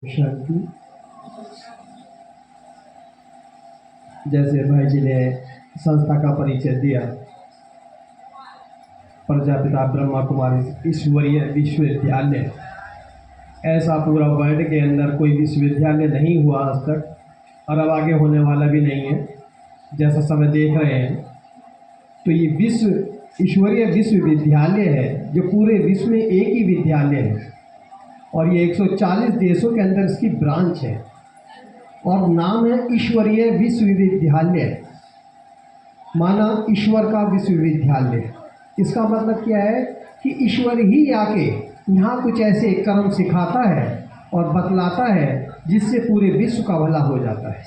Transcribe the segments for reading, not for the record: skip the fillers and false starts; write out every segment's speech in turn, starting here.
शांति। जैसे भाई जी ने संस्था का परिचय दिया, प्रजापिता ब्रह्मा कुमारी ईश्वरीय विश्वविद्यालय, ऐसा पूरा वर्ल्ड के अंदर कोई विश्वविद्यालय नहीं हुआ आज तक और अब आगे होने वाला भी नहीं है। जैसा समय देख रहे हैं तो ये विश्व ईश्वरीय विश्वविद्यालय है जो पूरे विश्व में एक ही विद्यालय है और ये 140 देशों के अंदर इसकी ब्रांच है और नाम है ईश्वरीय विश्वविद्यालय, माना ईश्वर का विश्वविद्यालय। इसका मतलब क्या है कि ईश्वर ही आके यहाँ कुछ ऐसे कर्म सिखाता है और बतलाता है जिससे पूरे विश्व का भला हो जाता है।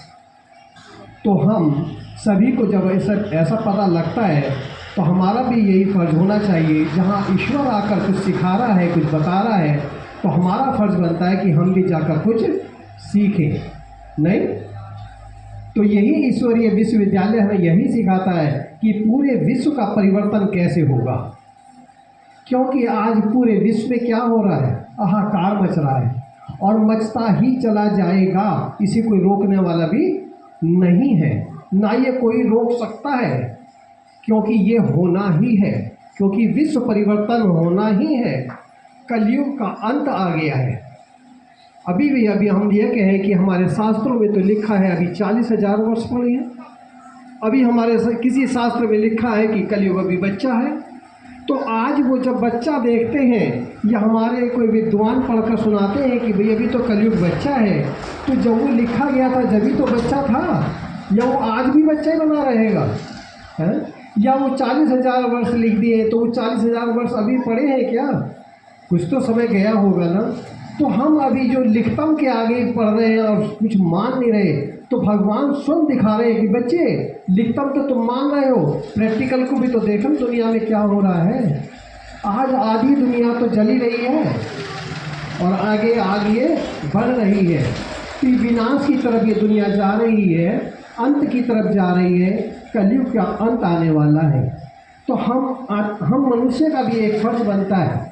तो हम सभी को जब ऐसा पता लगता है तो हमारा भी यही फर्ज होना चाहिए, जहाँ ईश्वर आकर कुछ सिखा रहा है, कुछ बता रहा है, तो हमारा फर्ज बनता है कि हम भी जाकर कुछ सीखें। नहीं तो यही ईश्वरीय विश्वविद्यालय हमें यही सिखाता है कि पूरे विश्व का परिवर्तन कैसे होगा, क्योंकि आज पूरे विश्व में क्या हो रहा है, हाहाकार मच रहा है और मचता ही चला जाएगा। इसे कोई रोकने वाला भी नहीं है, ना ये कोई रोक सकता है, क्योंकि ये होना ही है, क्योंकि विश्व परिवर्तन होना ही है। कलयुग का अंत आ गया है। अभी हम ये कहें कि हमारे शास्त्रों में तो लिखा है अभी 40,000 वर्ष पड़े हैं। अभी हमारे किसी शास्त्र में लिखा है कि कलयुग अभी बच्चा है। तो आज वो जब बच्चा देखते हैं या हमारे कोई विद्वान पढ़कर सुनाते हैं कि भाई अभी तो कलयुग बच्चा है, तो जब वो लिखा गया था जब भी तो बच्चा था, या वो आज भी बच्चा ही बना रहेगा है? या वो 40,000 वर्ष लिख दिए तो वो 40,000 वर्ष अभी पड़े हैं क्या? कुछ तो समय गया होगा ना। तो हम अभी जो लिखतम के आगे पढ़ रहे हैं और कुछ मान नहीं रहे, तो भगवान स्वयं दिखा रहे हैं कि बच्चे लिखतम तो तुम मान रहे हो, प्रैक्टिकल को भी तो देखो दुनिया में क्या हो रहा है। आज आधी दुनिया तो जली रही है और आगे आगे बढ़ रही है। तो विनाश की तरफ ये दुनिया जा रही है, अंत की तरफ जा रही है, कलयुग का अंत आने वाला है। तो हम मनुष्य का भी एक फर्ज बनता है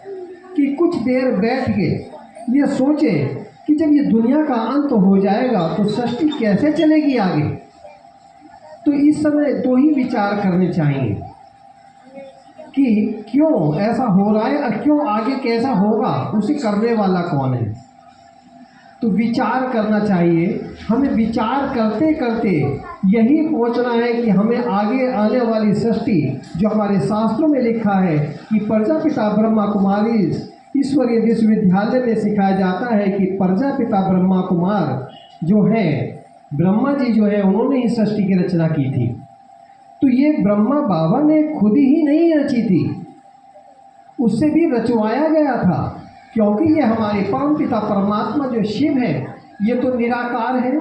कि कुछ देर बैठ के ये सोचें कि जब ये दुनिया का अंत हो जाएगा तो सृष्टि कैसे चलेगी आगे। तो इस समय दो ही विचार करने चाहिए कि क्यों ऐसा हो रहा है और क्यों आगे कैसा होगा, उसे करने वाला कौन है। तो विचार करना चाहिए। हमें विचार करते करते यही पहुंचना है कि हमें आगे आने वाली सृष्टि जो हमारे शास्त्रों में लिखा है कि प्रजापिता ब्रह्मा कुमारी ईश्वरीय विश्वविद्यालय में सिखाया जाता है कि प्रजापिता ब्रह्मा कुमार जो है, ब्रह्मा जी जो है, उन्होंने ही सृष्टि की रचना की थी। तो ये ब्रह्मा बाबा ने खुद ही नहीं रची थी, उससे भी रचवाया गया था, क्योंकि ये हमारे परम पिता परमात्मा जो शिव है ये तो निराकार है,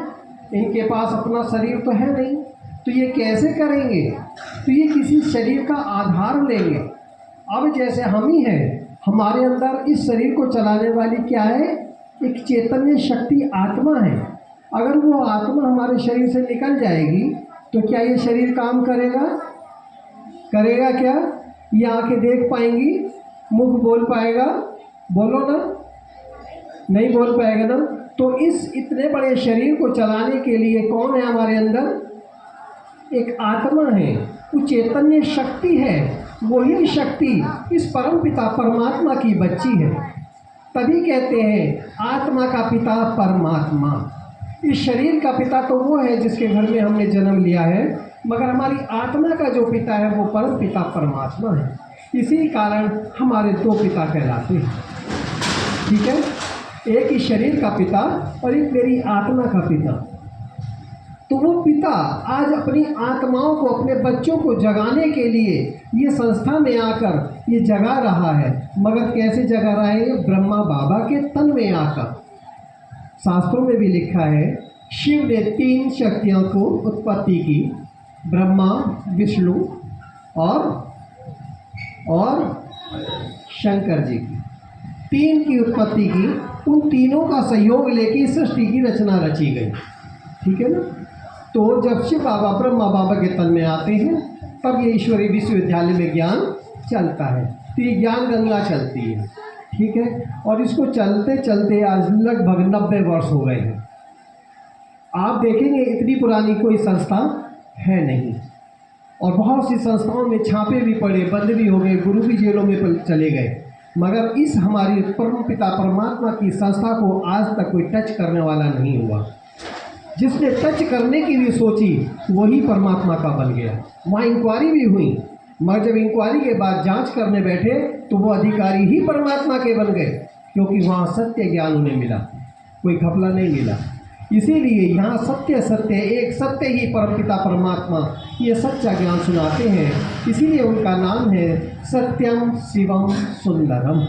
इनके पास अपना शरीर तो है नहीं, तो ये कैसे करेंगे? तो ये किसी शरीर का आधार लेंगे। अब जैसे हम ही हैं, हमारे अंदर इस शरीर को चलाने वाली क्या है? एक चैतन्य शक्ति आत्मा है। अगर वो आत्मा हमारे शरीर से निकल जाएगी तो क्या ये शरीर काम करेगा? करेगा क्या? ये आंखें देख पाएंगी, मुख बोल पाएगा? बोलो ना, नहीं बोल पाएगा ना। तो इस इतने बड़े शरीर को चलाने के लिए कौन है हमारे अंदर? एक आत्मा है, वो चैतन्य शक्ति है। वही शक्ति इस परम पिता परमात्मा की बच्ची है। तभी कहते हैं आत्मा का पिता परमात्मा। इस शरीर का पिता तो वो है जिसके घर में हमने जन्म लिया है, मगर हमारी आत्मा का जो पिता है वो परम पिता परमात्मा है। इसी कारण हमारे दो पिता कहलाते हैं, ठीक है? एक इस शरीर का पिता और एक मेरी आत्मा का पिता। तो वो पिता आज अपनी आत्माओं को, अपने बच्चों को जगाने के लिए ये संस्था में आकर ये जगा रहा है। मगर कैसे जगा रहा है? ब्रह्मा बाबा के तन में आकर। शास्त्रों में भी लिखा है शिव ने 3 शक्तियों को उत्पत्ति की, ब्रह्मा, विष्णु और शंकर जी की 3 की उत्पत्ति की। उन तीनों का सहयोग लेके सृष्टि की रचना रची गई, ठीक है ना? तो जब शिव बाबा ब्रह्मा बाबा के तन में आते हैं तब ये ईश्वरीय विश्वविद्यालय में ज्ञान चलता है। तो ये ज्ञान गंगा चलती है। ठीक है। और इसको चलते चलते आज लगभग 90 वर्ष हो गए हैं। आप देखेंगे इतनी पुरानी कोई संस्था है नहीं, और बहुत सी संस्थाओं में छापे भी पड़े, बंद भी हो गए, गुरु भी जेलों में चले गए, मगर इस हमारी परम पिता परमात्मा की संस्था को आज तक कोई टच करने वाला नहीं हुआ। जिसने टच करने की भी सोची वही परमात्मा का बन गया। वहाँ इंक्वायरी भी हुई, मगर जब इंक्वायरी के बाद जांच करने बैठे तो वो अधिकारी ही परमात्मा के बन गए, क्योंकि वहाँ सत्य ज्ञान उन्हें मिला, कोई घपला नहीं मिला। इसीलिए यहाँ सत्य सत्य एक सत्य ही परमपिता परमात्मा ये सच्चा ज्ञान सुनाते हैं। इसीलिए उनका नाम है सत्यम शिवम सुंदरम।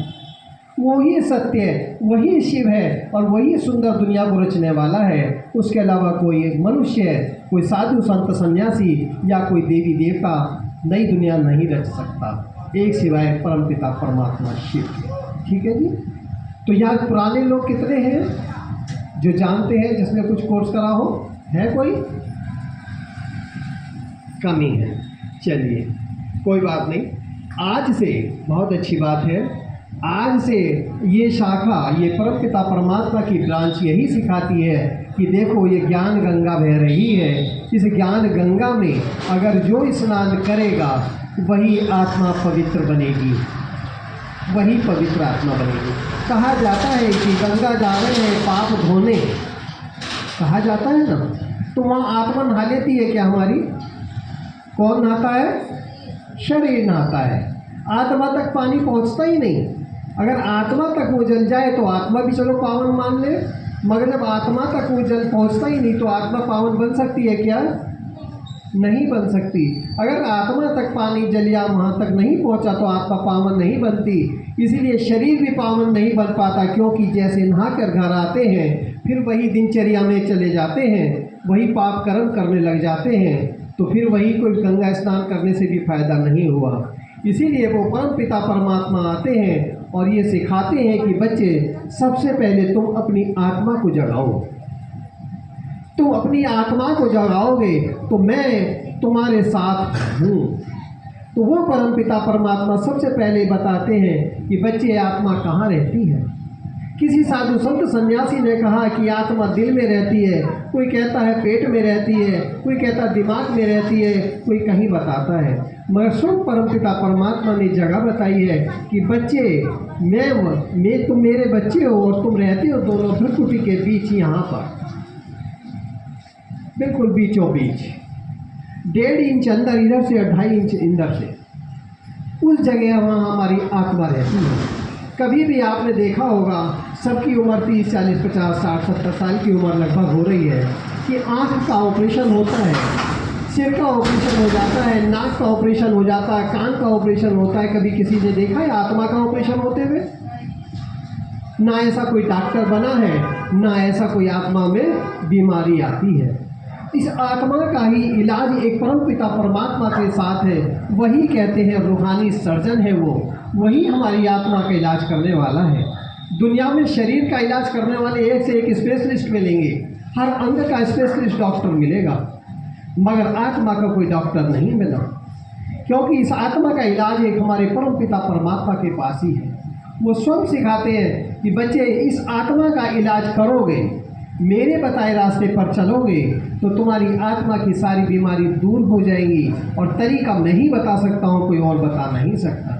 वही सत्य, वही शिव है और वही सुंदर दुनिया को रचने वाला है। उसके अलावा कोई एक मनुष्य, कोई साधु संत सन्यासी या कोई देवी देवता नई दुनिया नहीं रच सकता, एक सिवाय परमपिता परमात्मा शिव। ठीक है जी। तो यहाँ पुराने लोग कितने हैं जो जानते हैं, जिसने कुछ कोर्स करा हो? है कोई? कमी है। चलिए कोई बात नहीं। आज से बहुत अच्छी बात है, आज से ये शाखा, ये परमपिता परमात्मा की ब्रांच यही सिखाती है कि देखो ये ज्ञान गंगा बह रही है, इस ज्ञान गंगा में अगर जो स्नान करेगा वही आत्मा पवित्र बनेगी, वही पवित्र आत्मा बनेगी। कहा जाता है कि गंगा जा रहे हैं पाप धोने, कहा जाता है ना, तो वहाँ आत्मा नहा लेती है क्या हमारी? कौन नहाता है? शरीर नहाता है, आत्मा तक पानी पहुँचता ही नहीं। अगर आत्मा तक वो जल जाए तो आत्मा भी चलो पावन मान ले, मगर जब आत्मा तक वो जल पहुँचता ही नहीं तो आत्मा पावन बन सकती है क्या? नहीं बन सकती। अगर आत्मा तक पानी जल या वहाँ तक नहीं पहुँचा तो आत्मा पावन नहीं बनती। इसीलिए शरीर भी पावन नहीं बन पाता, क्योंकि जैसे नहा कर घर आते हैं फिर वही दिनचर्या में चले जाते हैं, वही पाप कर्म करने लग जाते हैं, तो फिर वही कोई गंगा स्नान करने से भी फायदा नहीं हुआ। इसीलिए वो परम पिता परमात्मा आते हैं और ये सिखाते हैं कि बच्चे सबसे पहले तुम अपनी आत्मा को जगाओ। तुम अपनी आत्मा को जगाओगे तो मैं तुम्हारे साथ हूँ। तो वो परमपिता परमात्मा सबसे पहले बताते हैं कि बच्चे आत्मा कहाँ रहती है। किसी साधु संत सन्यासी ने कहा कि आत्मा दिल में रहती है, कोई कहता है पेट में रहती है, कोई कहता है दिमाग में रहती है, कोई कहीं बताता है, मगर स्वयं परमपिता परमात्मा ने जगह बताई है कि बच्चे मैं तुम मेरे बच्चे हो और तुम रहते हो दोनों भ्रुकुटी के बीच, यहाँ पर बिल्कुल बीचों बीच, 1.5 इंच अंदर इधर से और 2.5 इंच इधर से, उस जगह वहाँ हमारी आत्मा रहती है। कभी भी आपने देखा होगा सबकी उम्र 30, 40, 50, 60, 70 साल की उम्र लगभग हो रही है कि आँख का ऑपरेशन होता है, सिर का ऑपरेशन हो जाता है, नाक का ऑपरेशन हो जाता है, कान का ऑपरेशन होता है। कभी किसी ने देखा है आत्मा का ऑपरेशन होते हुए? ना ऐसा कोई डॉक्टर बना है, ना ऐसा कोई आत्मा में बीमारी आती है। इस आत्मा का ही इलाज एक परमपिता परमात्मा के साथ है। वही कहते हैं रूहानी सर्जन है वो, वही हमारी आत्मा का इलाज करने वाला है। दुनिया में शरीर का इलाज करने वाले एक से एक स्पेशलिस्ट मिलेंगे, हर अंग का स्पेशलिस्ट डॉक्टर मिलेगा, मगर आत्मा का कोई डॉक्टर नहीं मिला, क्योंकि इस आत्मा का इलाज एक हमारे परमपिता परमात्मा के पास ही है। वो स्वयं सिखाते हैं कि बच्चे इस आत्मा का इलाज करोगे, मेरे बताए रास्ते पर चलोगे तो तुम्हारी आत्मा की सारी बीमारी दूर हो जाएंगी। और तरीका मैं ही बता सकता हूँ, कोई और बता नहीं सकता।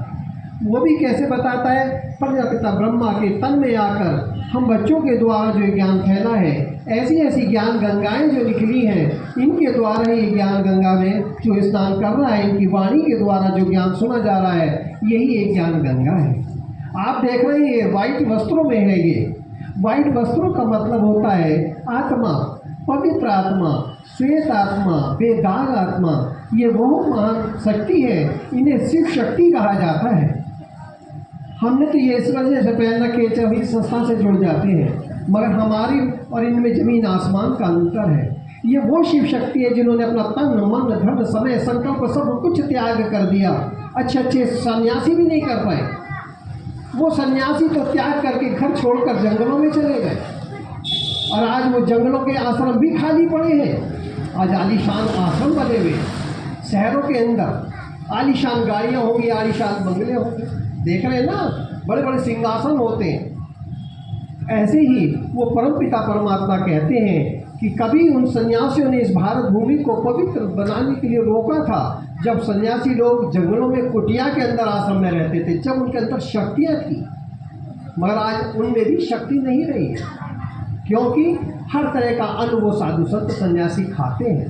वो भी कैसे बताता है? प्रजापिता ब्रह्मा के तन में आकर हम बच्चों के द्वारा जो ज्ञान फैला है, ऐसी ऐसी ज्ञान गंगाएं जो निकली हैं, इनके द्वारा ही ज्ञान गंगा में जो स्नान कर रहा है, इनकी वाणी के द्वारा जो ज्ञान सुना जा रहा है, यही एक ज्ञान गंगा है। आप देख रहे हैं ये वाइट वस्त्रों में है। ये वाइट वस्त्रों का मतलब होता है आत्मा, पवित्र आत्मा, श्वेत आत्मा, बेदाग आत्मा। ये वो महान शक्ति है, इन्हें शिव शक्ति कहा जाता है। हमने तो ये इस वजह से पहन रखे सभी संस्था से जुड़ जाते हैं, मगर हमारी और इनमें जमीन आसमान का अंतर है। ये वो शिव शक्ति है जिन्होंने अपना तन मन धन समय संकल्प सब कुछ त्याग कर दिया। अच्छे सन्यासी भी नहीं कर पाए। वो सन्यासी तो त्याग करके घर छोड़कर जंगलों में चले गए, और आज वो जंगलों के आश्रम भी खाली पड़े हैं। आज आलीशान आश्रम बने हुए शहरों के अंदर, आलीशान गाड़ियाँ होंगी, आलीशान बंगले होंगे। देख रहे हैं ना, बड़े बड़े सिंहासन होते हैं। ऐसे ही वो परमपिता परमात्मा कहते हैं कि कभी उन सन्यासियों ने इस भारत भूमि को पवित्र बनाने के लिए रोका था, जब सन्यासी लोग जंगलों में कुटिया के अंदर आश्रम में रहते थे, जब उनके अंदर शक्तियाँ थी। मगर आज उनमें भी शक्ति नहीं रही है, क्योंकि हर तरह का अन्न वो साधु संत सन्यासी खाते हैं,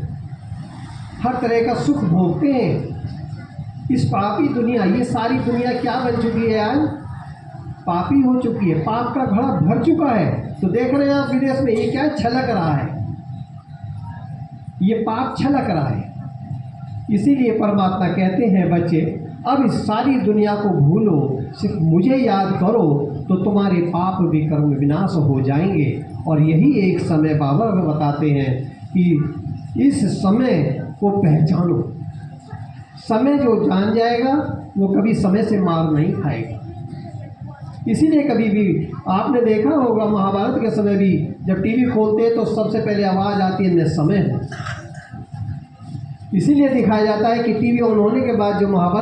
हर तरह का सुख भोगते हैं। इस पापी दुनिया, ये सारी दुनिया क्या बन चुकी है? आज पापी हो चुकी है, पाप का घड़ा भर चुका है। तो देख रहे हैं आप विदेश में ये क्या छलक रहा है, ये पाप छलक रहा है। इसीलिए परमात्मा कहते हैं, बच्चे अब इस सारी दुनिया को भूलो, सिर्फ मुझे याद करो तो तुम्हारे पाप भी कर्म विनाश हो जाएंगे। और यही एक समय बाबा बताते हैं कि इस समय को पहचानो। समय जो जान जाएगा वो कभी समय से मार नहीं खाएगा। इसीलिए कभी भी आपने देखा होगा महाभारत के समय भी जब टीवी खोलते हैं तो सबसे पहले आवाज़ आती है, समय है। इसीलिए दिखाया जाता है कि टीवी ऑन होने के बाद जो महाभारत